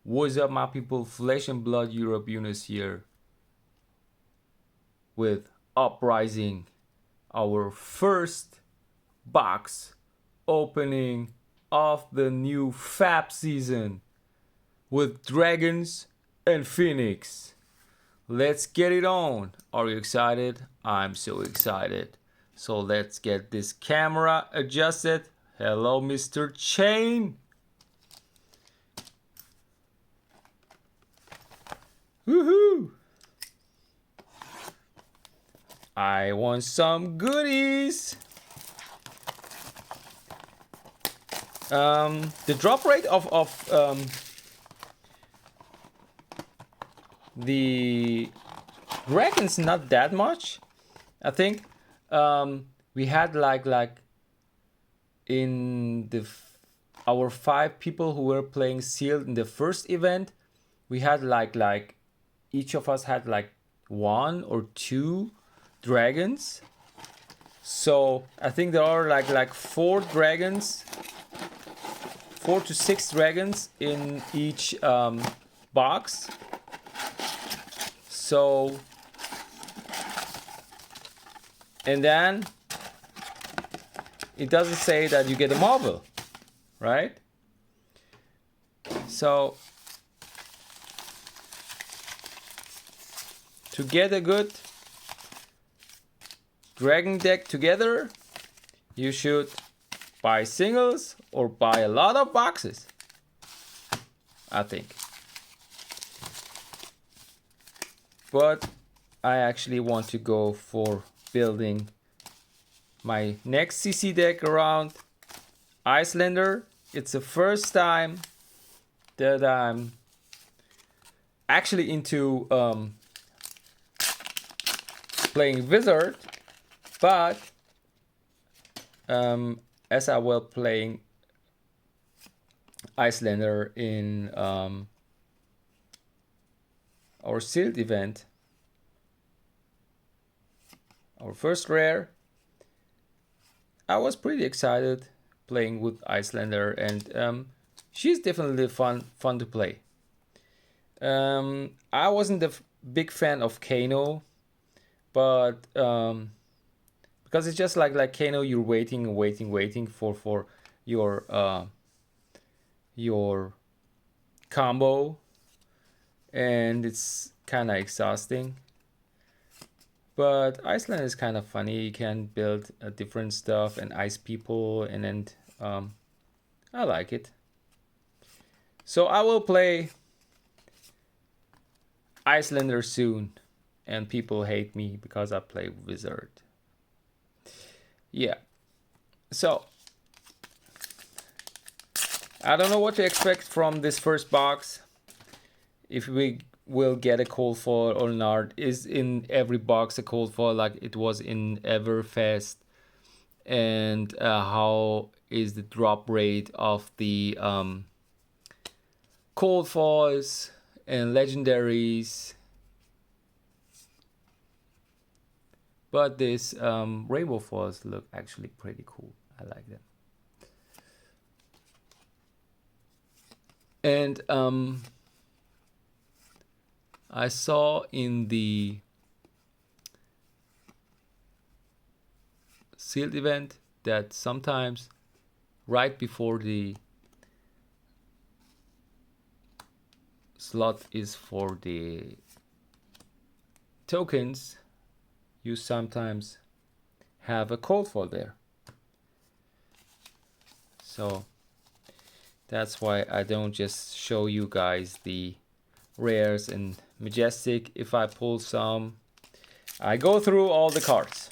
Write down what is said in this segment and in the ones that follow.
What's up, my people? Flesh and Blood Europe Eunice here with Uprising, our first box opening of the new FAP season with Dragons and Phoenix. Let's get it on. Are you excited? I'm so excited. So let's get this camera adjusted. Hello, Mr. Chain. Woohoo! I want some goodies. The drop rate of the dragons not that much. I think we had like in the our 5 people who were playing sealed in the first event, we had like each of us had like 1 or 2 dragons. So I think there are like 4 dragons, 4 to 6 dragons in each box. So, and then it doesn't say that you get a marble, right? So to get a good dragon deck together, you should buy singles or buy a lot of boxes, I think. But I actually want to go for building my next CC deck around Icelander. It's the first time that I'm actually into playing Wizard, but as I was playing Icelander in our sealed event, our first rare, I was pretty excited playing with Icelander, and she's definitely fun to play. I wasn't a big fan of Kano, but because it's just like Kano, you're waiting for your combo, and it's kind of exhausting. But Iceland is kind of funny. You can build different stuff and ice people, and then I like it. So I will play Icelander soon, and people hate me because I play Wizard. Yeah. So I don't know what to expect from this first box. If we will get a cold foil or not. Is in every box a cold foil like it was in Everfest? And how is the drop rate of the cold foils and legendaries? But these rainbow foils look actually pretty cool. I like them. And I saw in the sealed event that sometimes right before the slot is for the tokens, you sometimes have a cold foil there. So that's why I don't just show you guys the rares and majestic. If I pull some, I go through all the cards.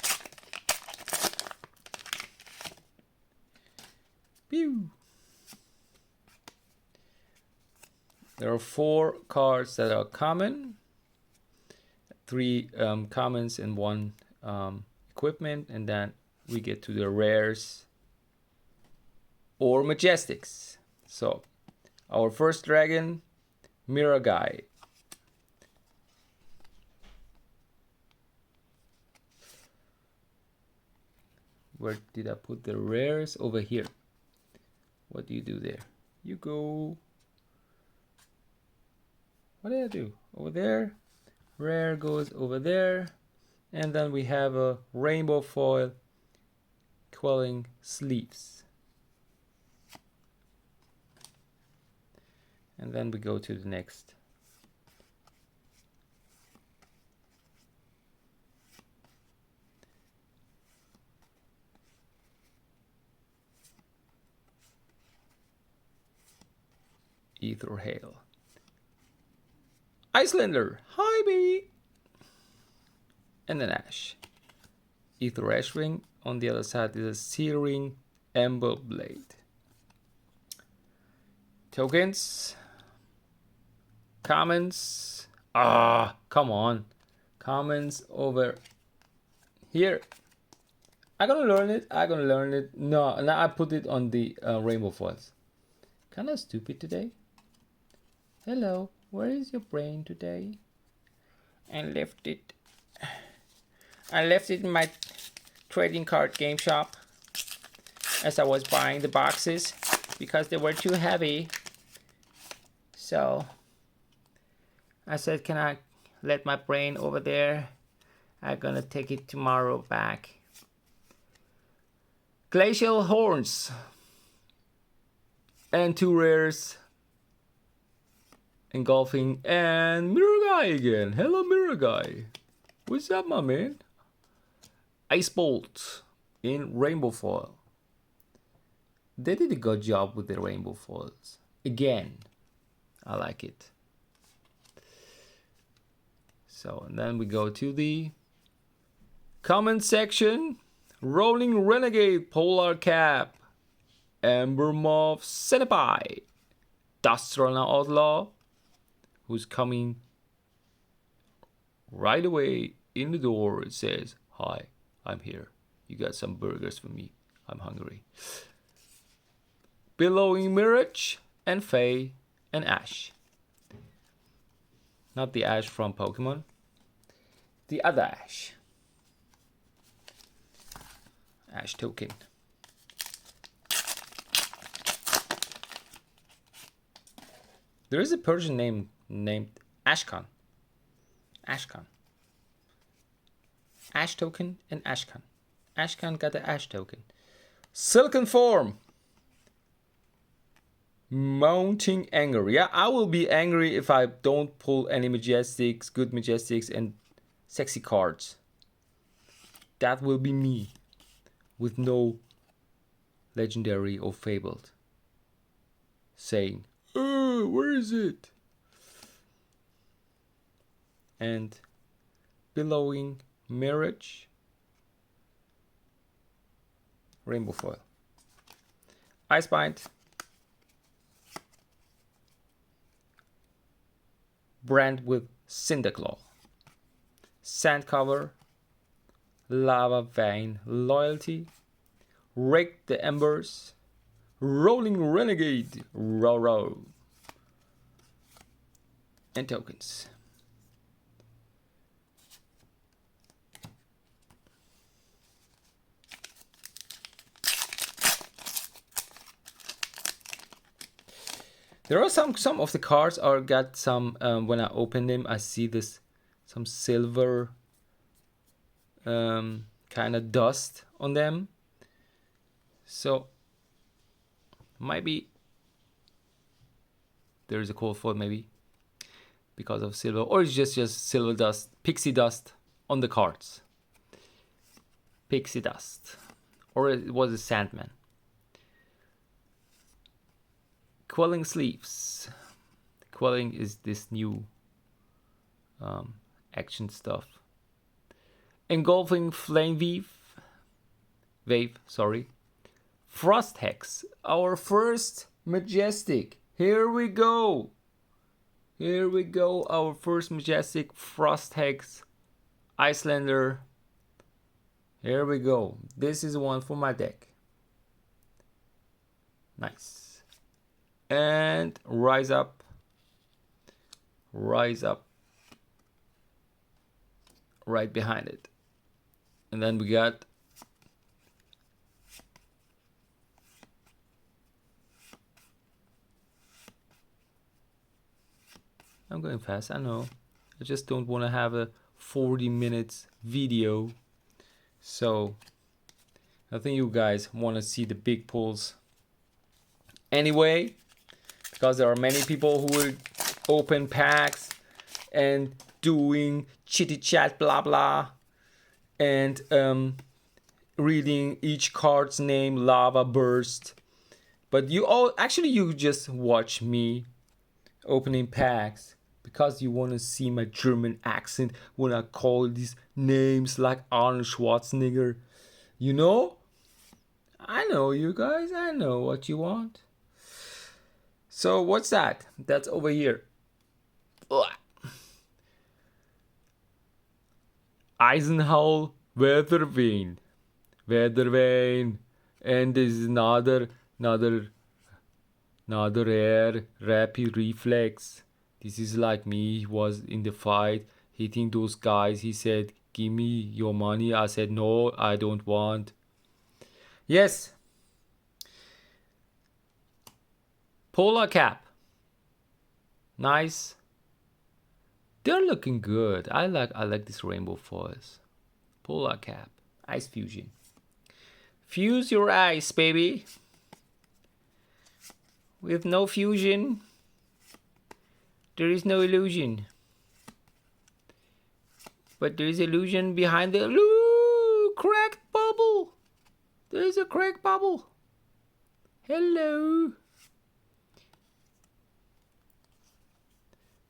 Pew. There are 4 cards that are common, 3 commons and 1 equipment, and then we get to the rares or majestics. So our first dragon, Miragai. Where did I put the rares? Over here. What do you do there? You go What did I do? Over there. Rare goes over there. And then we have a rainbow foil quelling sleeves. And then we go to the next. Ether Hail. Icelander. Hi, baby. And an Ash. Ether Ash Ring. On the other side is a Searing Ember Blade. Tokens. Commons. Come on. Commons over here. I'm gonna learn it. No, now I put it on the rainbow foils. Kinda stupid today. Hello, where is your brain today? I left it in my trading card game shop as I was buying the boxes because they were too heavy. So I said, can I let my brain over there? I'm gonna take it tomorrow back. Glacial Horns. And 2 rares. Engulfing and Mirror Guy again. Hello, Mirror Guy. What's up, my man? Ice Bolt in rainbow foil. They did a good job with the rainbow foils. Again, I like it. So, and then we go to the comment section. Rolling Renegade Polar Cap. Ember Moth Centipede. Dustrunner Outlaw. Who's coming right away in the door. It says, hi, I'm here. You got some burgers for me. I'm hungry. Billowing Mirage and Faye and Ash. Not the Ash from Pokemon. The other Ash. Ash token. There is a Persian name named Ashkan. Ashkan. Ash token and Ashkan. Ashkan got the Ash token. Silken Form. Mounting Anger. Yeah, I will be angry if I don't pull any Majestics, good Majestics, and sexy cards. That will be me. With no legendary or fabled. Saying, where is it? And Billowing Mirage. Rainbow foil. Icebind. Brand with Cinderclaw. Sandcover. Lava Vein Loyalty. Rake the Embers. Rolling Renegade. Row. And tokens. There are some of the cards are got some when I open them I see this some silver kind of dust on them. So maybe there is a call for maybe because of silver, or it's just silver dust, pixie dust on the cards. Pixie dust, or it was a Sandman. Quelling Sleeves. Quelling is this new action stuff. Engulfing Flame Wave, sorry. Frost Hex, our first Majestic. Here we go. Here we go, our first Majestic Frost Hex Icelander. Here we go. This is one for my deck. Nice. And Rise Up right behind it. And then we got I'm going fast, I know. I just don't want to have a 40 minutes video. So I think you guys want to see the big pulls anyway, because there are many people who will open packs and doing chitty chat blah blah and reading each card's name, lava burst. But you just watch me opening packs because you want to see my German accent when I call these names like Arnold Schwarzenegger. You know? I know you guys, I know what you want. So what's that? That's over here. Ugh. Eisenhower Weathervane. And this is another rare rapid reflex. This is like me. He was in the fight hitting those guys. He said, "Give me your money." I said, "No, I don't want." Yes. Polar cap. Nice. They're looking good. I like this rainbow foils. Polar cap. Ice fusion. Fuse your ice, baby. With no fusion, there is no illusion. But there is illusion behind the cracked bubble. There is a cracked bubble. Hello.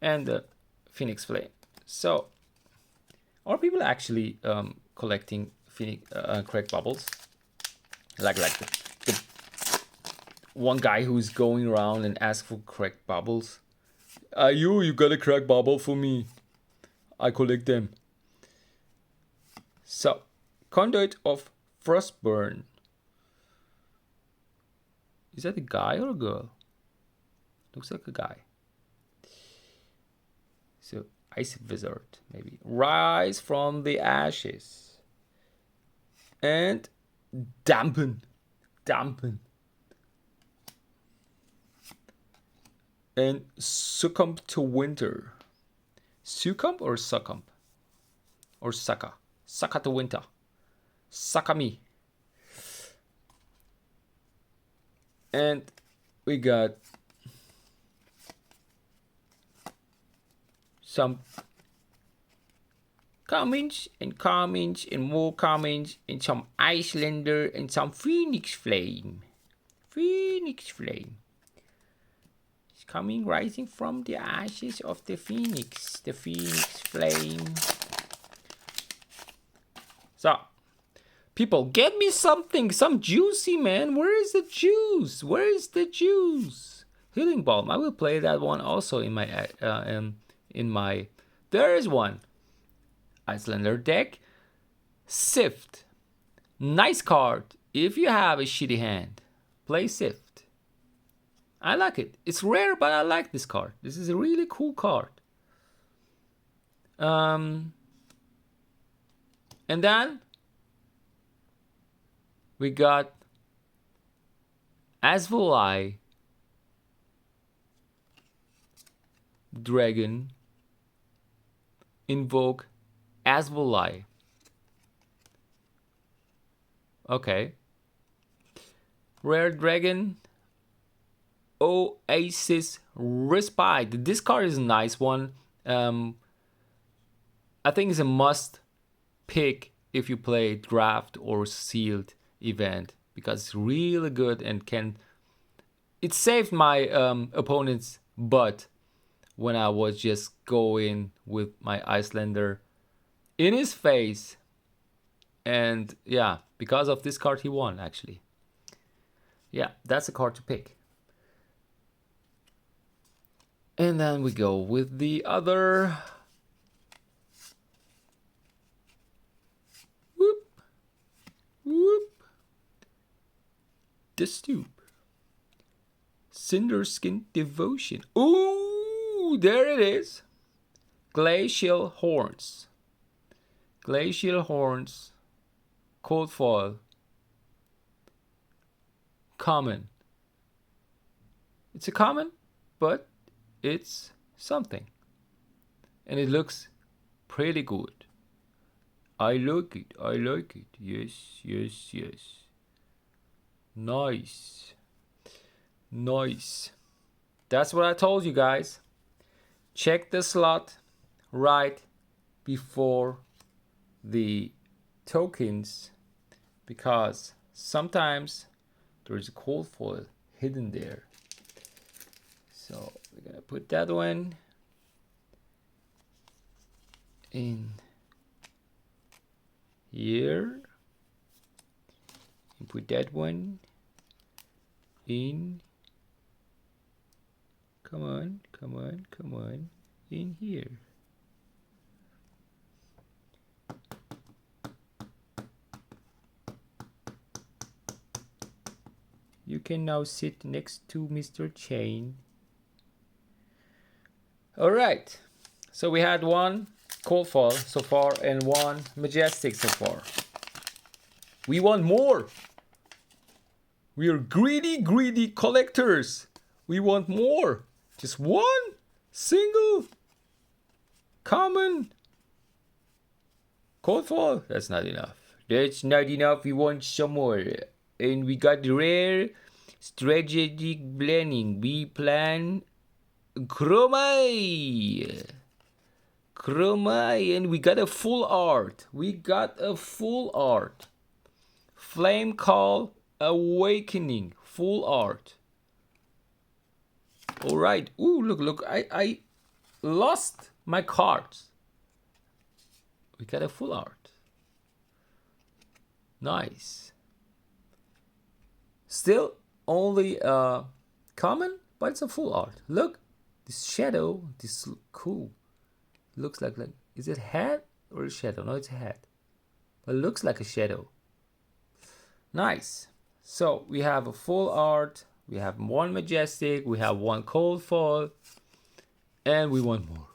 And the Phoenix Flame. So, are people actually collecting cracked bubbles? Like the one guy who's going around and asks for cracked bubbles. You got a cracked bubble for me. I collect them. So, Conduit of Frostburn. Is that a guy or a girl? Looks like a guy. So, Ice Wizard, maybe. Rise from the ashes. And dampen. And succumb to winter. Succumb or succumb? Or sucka? Sucka to winter. Sucka me. And we got some comments and more comments and some Icelander and some Phoenix Flame. It's coming, rising from the ashes of the Phoenix. The Phoenix Flame. So, people, get me something, some juicy, man. Where is the juice? Healing Balm. I will play that one also in my. There is one. Icelander deck. Sift. Nice card. If you have a shitty hand, play Sift. I like it. It's rare, but I like this card. This is a really cool card. And then we got Asvolai Dragon. Invoke Asvolai. Okay. Rare Dragon. Oasis Respite. This card is a nice one. I think it's a must pick if you play draft or sealed event, because it's really good and it saved my opponent's butt when I was just going with my Icelander in his face. And yeah, because of this card he won, actually. Yeah, that's a card to pick. And then we go with the other. Whoop. The Stoop. Cinderskin Devotion. Ooh, there it is. Glacial Horns. Cold foil. Common. It's a common, but it's something. and it looks pretty good. I like it. I like it. Yes, yes, yes. Nice. Nice. That's what I told you guys. Check the slot right before the tokens, because sometimes there is a cold foil hidden there. So we're gonna put that one in here and put that one in, come on, come on, come on, in here. You can now sit next to Mr. Chain. All right, so we had one cold foil so far and one majestic so far. We want more. We are greedy, greedy collectors. We want more. Just one single common cold foil. That's not enough. That's not enough. We want some more. And we got rare strategic blending. We plan Chromai. Chromai. And we got a full art. We got a full art. Flame Call Awakening. Full art. All right. Ooh, look. I lost my cards. We got a full art. Nice. Still only common, but it's a full art. Look, this shadow, this cool. Looks like is it head or a shadow? No, it's a head. But it looks like a shadow. Nice. So we have a full art. We have one majestic. We have one cold foil, and we want more.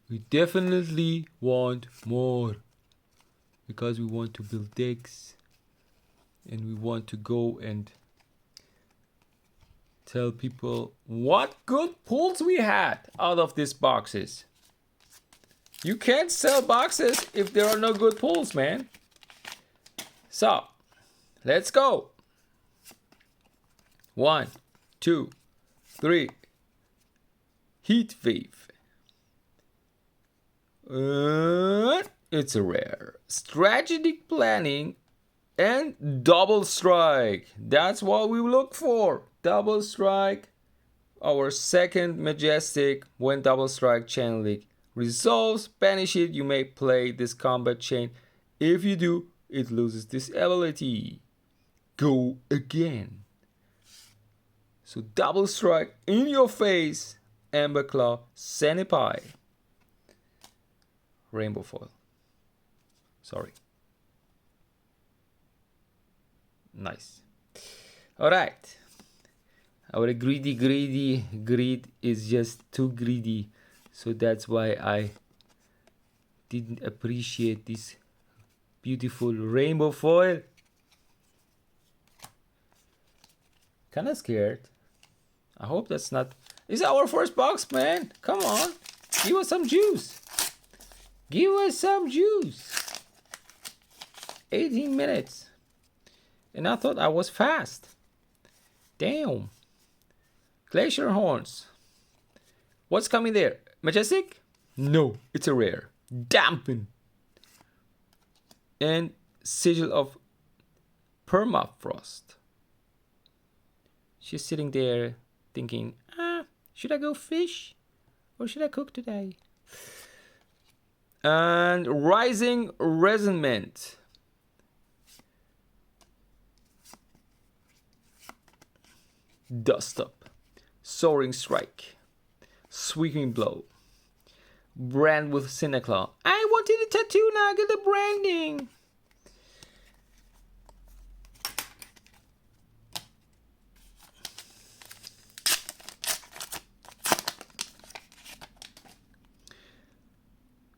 We definitely want more because we want to build decks. And we want to go and tell people what good pulls we had out of these boxes. You can't sell boxes if there are no good pulls, man. So, let's go. 1, 2, 3. Heat Wave. It's a rare. Strategic planning. And double strike. That's what we look for. Double strike. Our second majestic. When double strike channeling resolves, banish it. You may play this combat chain. If you do, it loses this ability. Go again. So double strike in your face. Amber Claw, Senipai. Rainbow foil. Sorry. Nice. All right. Our greed is just too greedy. So that's why I didn't appreciate this beautiful rainbow foil. Kinda scared. I hope that's not... It's our first box, man. Come on. Give us some juice. Give us some juice. 18 minutes. And I thought I was fast. Damn. Glacier Horns. What's coming there? Majestic? No, it's a rare. Dampen. And Sigil of Permafrost. She's sitting there thinking, should I go fish? Or should I cook today? And Rising Resentment. Dust Up, Soaring Strike, Sweeping Blow, Brand with Cineclaw. I wanted a tattoo, now I get the branding.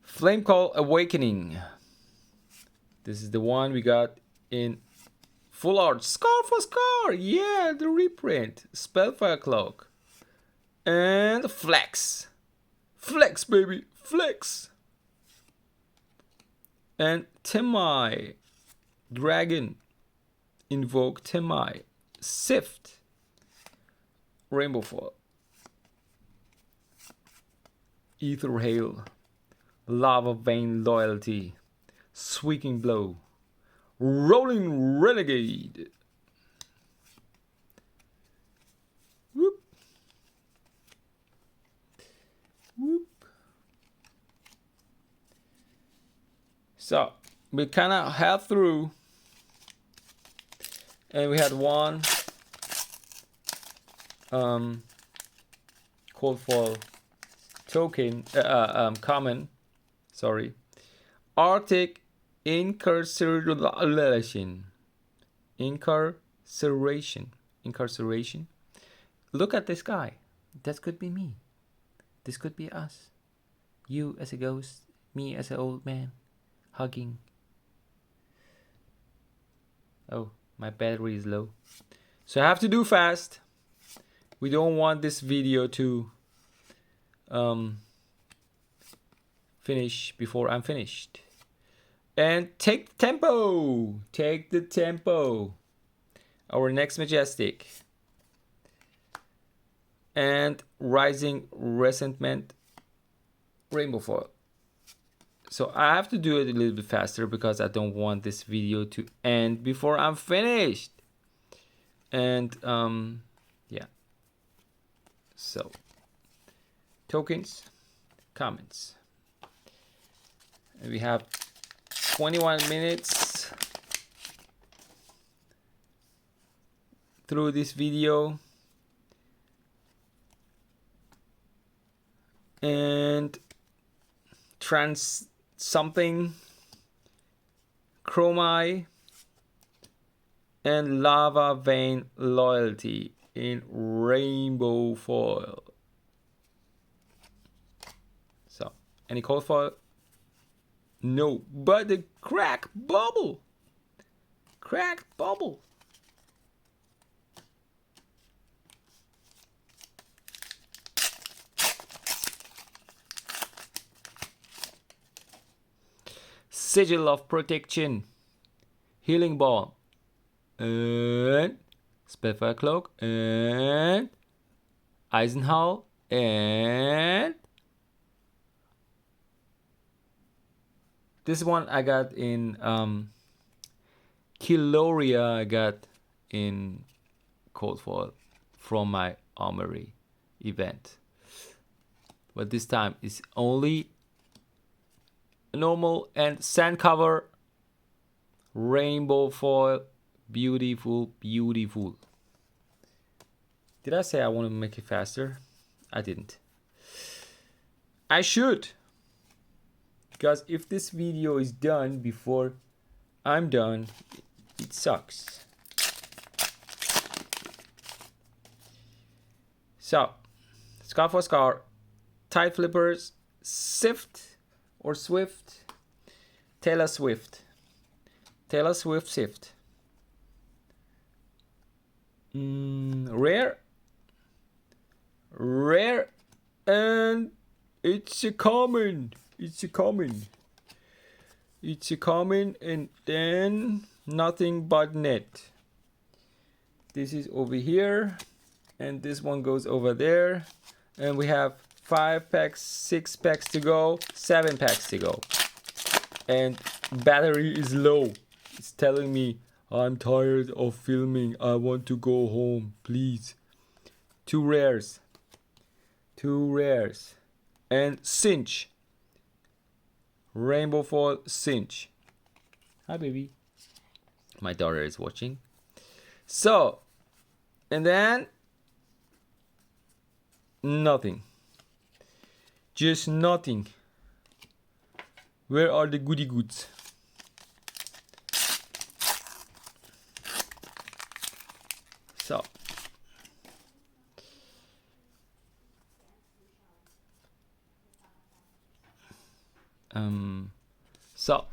Flame Call Awakening. This is the one we got in full art. Scar for Scar. Yeah, the reprint. Spellfire Cloak. And Flex. Flex, baby, flex. And Temai, dragon. Invoke Temai, sift. Rainbow foil. Ether hail. Lava vein loyalty. Sweeping blow. Rolling renegade. Whoop. Whoop. So we kind of half through, and we had one cold foil token, common. Sorry, Arctic incarceration. Incarceration. Look at this guy. That could be me. This could be us. You as a ghost, me as an old man, hugging. Oh, my battery is low. So I have to do fast. We don't want this video to finish before I'm finished. And take the tempo. Take the tempo. Our next majestic. And rising resentment rainbow foil. So I have to do it a little bit faster because I don't want this video to end before I'm finished. And yeah. So tokens, comments. And we have 21 minutes through this video. And trans something, chromai, and lava vein loyalty in rainbow foil. So any cold foil? No, but the crack bubble. Sigil of protection, healing ball, and Spellfire cloak, and Eisenhower, and this one I got in Kiloria. I got in cold foil from my armory event, but this time it's only normal and sand cover rainbow foil. Beautiful. Did I say I want to make it faster? I didn't. I should, because if this video is done before I'm done, it sucks. So scar for scar, tide flippers, sift or swift, Taylor Swift sift. Rare, and it's a common, and then nothing but net. This is over here, and this one goes over there, and we have 5 packs, 6 packs to go, 7 packs to go, and battery is low. It's telling me I'm tired of filming, I want to go home, please. 2 rares, and cinch, rainbow foil cinch. Hi baby, my daughter is watching. So, and then nothing, just nothing. Where are the goody goods? So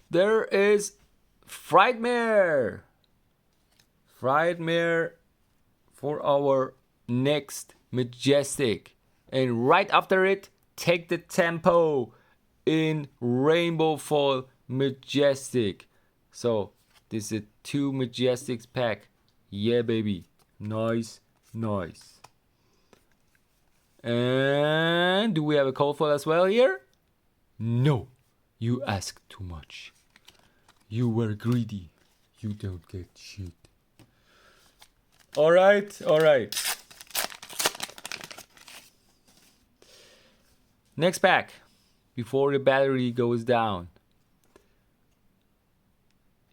there is Frightmare for our next Majestic. And right after it, take the tempo in Rainbow Foil Majestic. So this is a 2 Majestics pack. Yeah, baby. Nice, nice. And do we have a cold foil as well here? No, you ask too much. You were greedy. You don't get shit. Alright, alright. Next pack. Before the battery goes down.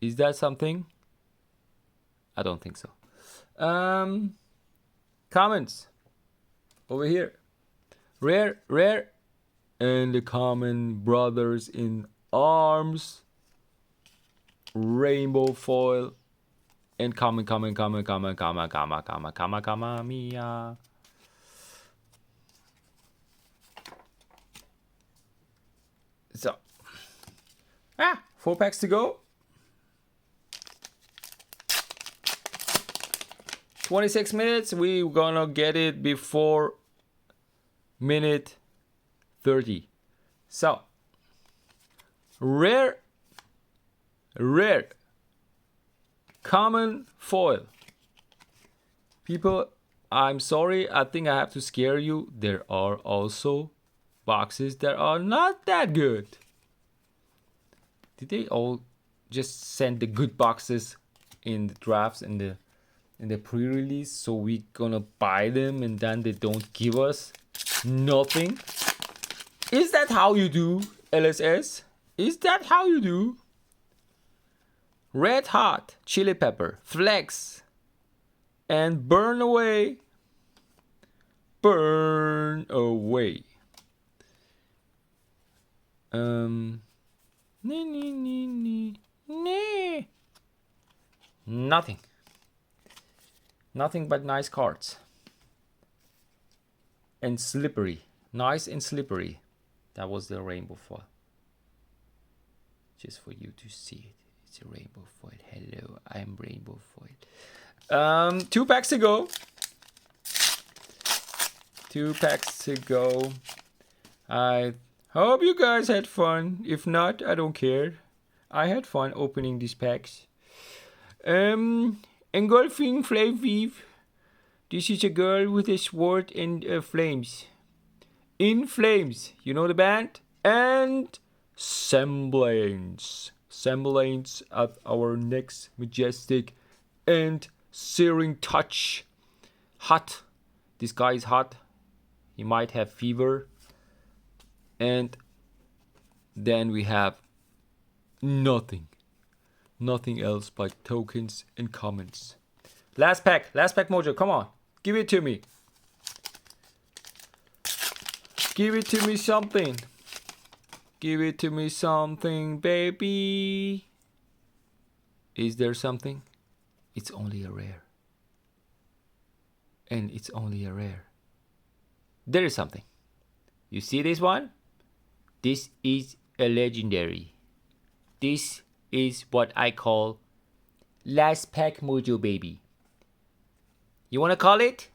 Is that something? I don't think so. Comments. Over here. Rare, rare. And the common brothers in arms. Rainbow foil. And common, Mia. So. 4 packs to go. 26 minutes. We're gonna get it before minute 30. So, rare, common foil. People, I'm sorry, I think I have to scare you. There are also boxes that are not that good. Did they all just send the good boxes in the drafts and the pre-release, so we gonna buy them and then they don't give us nothing? Is that how you do, LSS? Is that how you do? Red Hot Chili Pepper, Flex, and Burn Away. Burn Away. Nothing. Nothing but nice cards. And slippery. Nice and slippery. That was the rainbow foil. Just for you to see it. It's a rainbow foil. Hello, I'm rainbow foil. 2 packs to go. 2 packs to go. I hope you guys had fun. If not, I don't care. I had fun opening these packs. Engulfing Flame Weave. This is a girl with a sword and flames. In Flames. You know the band? And Semblance. Semblance at our next Majestic and Searing Touch. Hot. This guy is hot. He might have fever. And then we have nothing. Nothing else but tokens and commons. Last pack Mojo, come on. Give it to me. Give it to me something. Give it to me something, baby. Is there something? It's only a rare. And it's only a rare. There is something. You see this one? This is a legendary. This is what I call last pack mojo, baby. You want to call it?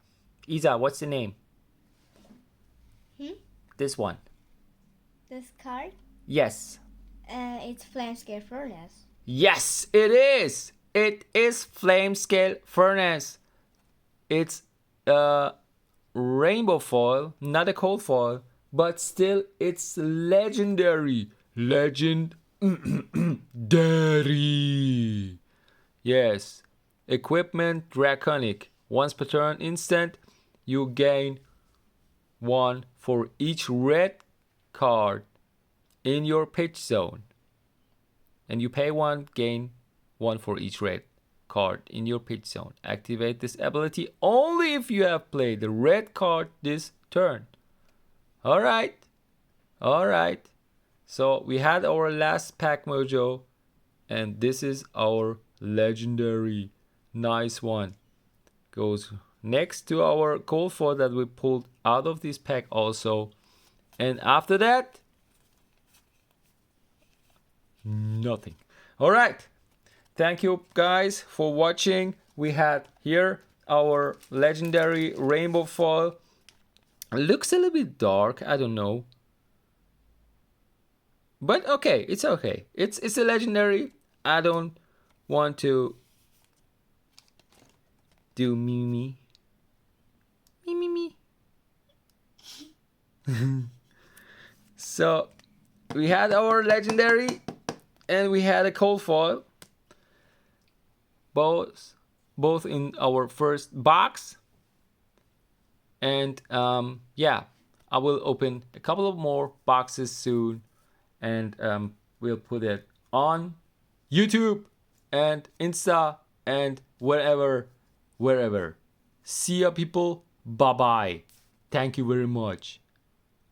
Isa, what's the name? This one. This card? Yes. It's Flame Scale Furnace. Yes, it is. It is Flame Scale Furnace. It's a rainbow foil, not a cold foil, but still it's legendary. Legendary. Yes. Equipment Draconic. Once per turn instant, you gain 1 for each red card in your pitch zone. And you pay 1, gain 1 for each red card in your pitch zone. Activate this ability only if you have played the red card this turn. Alright. So we had our last pack mojo. And this is our legendary. Nice one. Goes next to our cold foil that we pulled out of this pack also. And after that, nothing. Alright. Thank you guys for watching. We had here our legendary rainbow foil It looks a little bit dark. I don't know. But okay, it's okay. It's a legendary. I don't want to do me. So we had our legendary and we had a cold foil. Both in our first box. And yeah, I will open a couple of more boxes soon, and we'll put it on YouTube and Insta and wherever. See ya, people. Bye bye. Thank you very much.